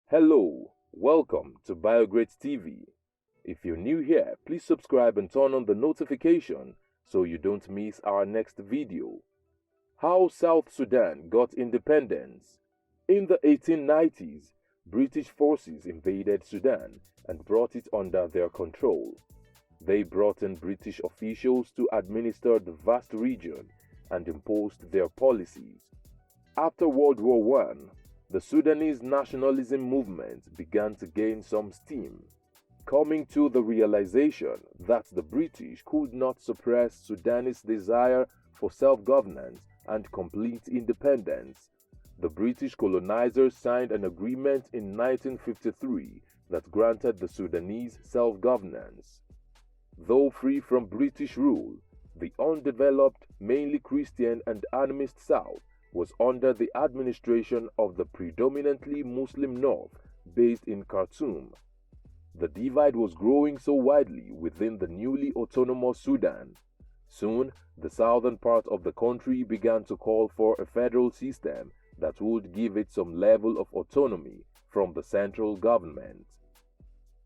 Hello, welcome to BioGrades TV. If you're new here, please subscribe and turn on the notification so you don't miss our next video. How South Sudan got independence. In the 1890s, British forces invaded Sudan and brought it under their control. They brought in British officials to administer the vast region and imposed their policies. After World War One, the Sudanese nationalism movement began to gain some steam, coming to the realization that the British could not suppress Sudanese desire for self-governance and complete independence. The British colonizers signed an agreement in 1953 that granted the Sudanese self-governance. Though free from British rule, the undeveloped, mainly Christian and animist South was under the administration of the predominantly Muslim North based in Khartoum. The divide was growing so widely within the newly autonomous Sudan. Soon, the southern part of the country began to call for a federal system that would give it some level of autonomy from the central government.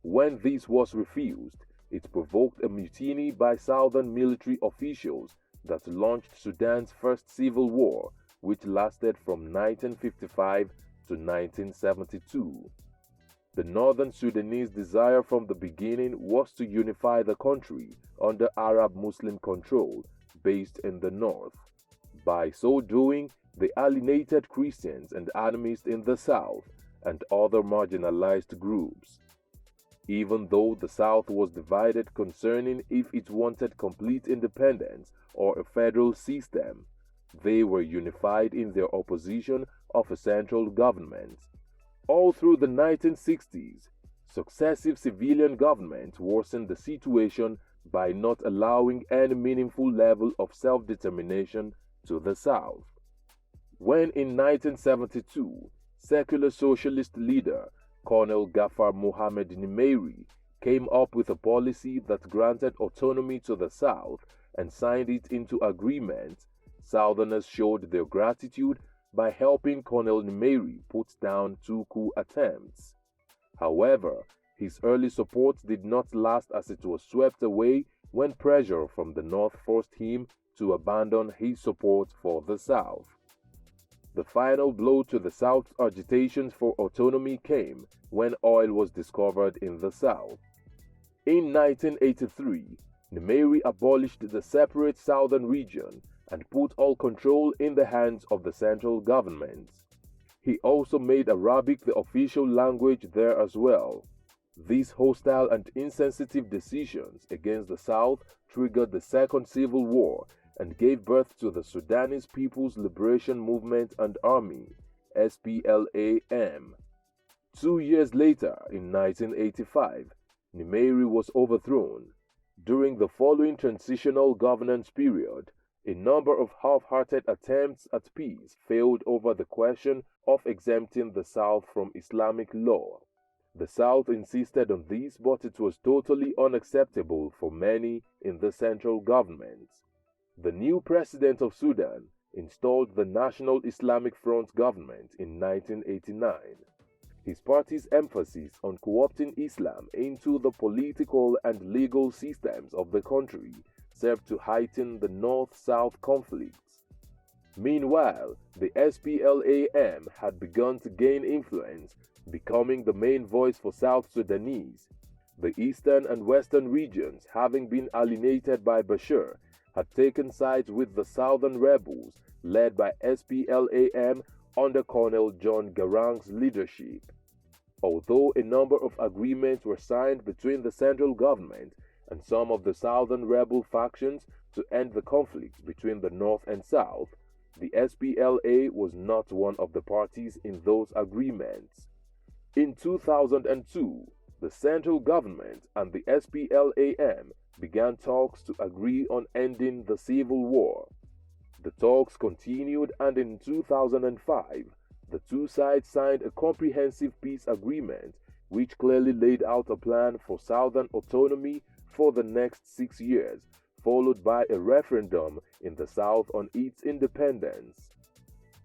When this was refused, it provoked a mutiny by southern military officials that launched Sudan's first civil war, which lasted from 1955 to 1972. The northern Sudanese desire from the beginning was to unify the country under Arab Muslim control based in the north. By so doing, they alienated Christians and animists in the south and other marginalized groups. Even though the South was divided concerning if it wanted complete independence or a federal system, they were unified in their opposition of a central government. All through the 1960s, successive civilian governments worsened the situation by not allowing any meaningful level of self-determination to the South. When in 1972, secular socialist leader Colonel Gafar Mohammed Nimeri came up with a policy that granted autonomy to the South and signed it into agreement, Southerners showed their gratitude by helping Colonel Nimeri put down two coup attempts. However, his early support did not last as it was swept away when pressure from the North forced him to abandon his support for the South. The final blow to the South's agitations for autonomy came when oil was discovered in the South. In 1983, Nimeri abolished the separate southern region and put all control in the hands of the central government. He also made Arabic the official language there as well. These hostile and insensitive decisions against the South triggered the Second Civil War and gave birth to the Sudanese People's Liberation Movement and Army, SPLA-M. 2 years later, in 1985, Nimeri was overthrown. During the following transitional governance period, a number of half-hearted attempts at peace failed over the question of exempting the South from Islamic law. The South insisted on this, but it was totally unacceptable for many in the central government. The new president of Sudan installed the National Islamic Front government in 1989. His party's emphasis on co-opting Islam into the political and legal systems of the country served to heighten the North-South conflicts. Meanwhile, the SPLA-M had begun to gain influence, becoming the main voice for South Sudanese. The eastern and western regions, having been alienated by Bashir, had taken sides with the southern rebels led by SPLA-M under Colonel John Garang's leadership. Although a number of agreements were signed between the central government and some of the southern rebel factions to end the conflicts between the North and South, the SPLA was not one of the parties in those agreements. In 2002, the central government and the SPLA-M began talks to agree on ending the civil war. The talks continued, and in 2005, the two sides signed a comprehensive peace agreement which clearly laid out a plan for southern autonomy for the next 6 years, followed by a referendum in the South on its independence.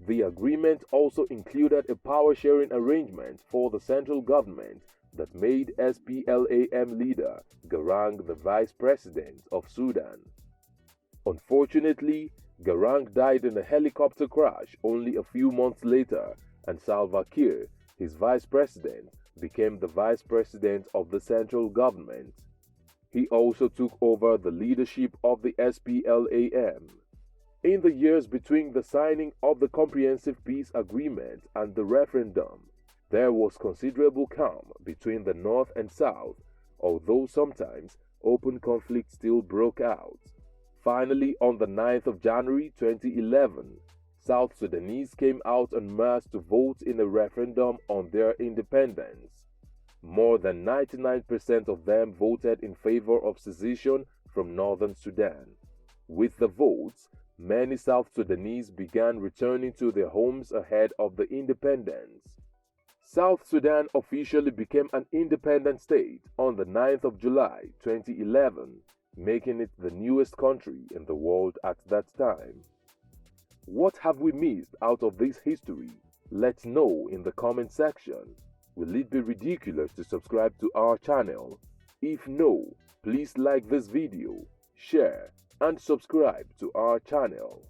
The agreement also included a power-sharing arrangement for the central government that made SPLAM leader Garang the vice president of Sudan. Unfortunately, Garang died in a helicopter crash only a few months later, and Salva Kiir, his vice president, became the vice president of the central government. He also took over the leadership of the SPLAM. In the years between the signing of the Comprehensive Peace Agreement and the referendum, there was considerable calm between the North and South, although sometimes open conflict still broke out. Finally, on the 9th of January 2011, South Sudanese came out en masse to vote in a referendum on their independence. More than 99% of them voted in favor of secession from Northern Sudan. With the votes, many South Sudanese began returning to their homes ahead of the independence. South Sudan officially became an independent state on the 9th of July 2011, making it the newest country in the world at that time. What have we missed out of this history? Let's know in the comment section. Will it be ridiculous to subscribe to our channel? If no, please like this video, share, and subscribe to our channel.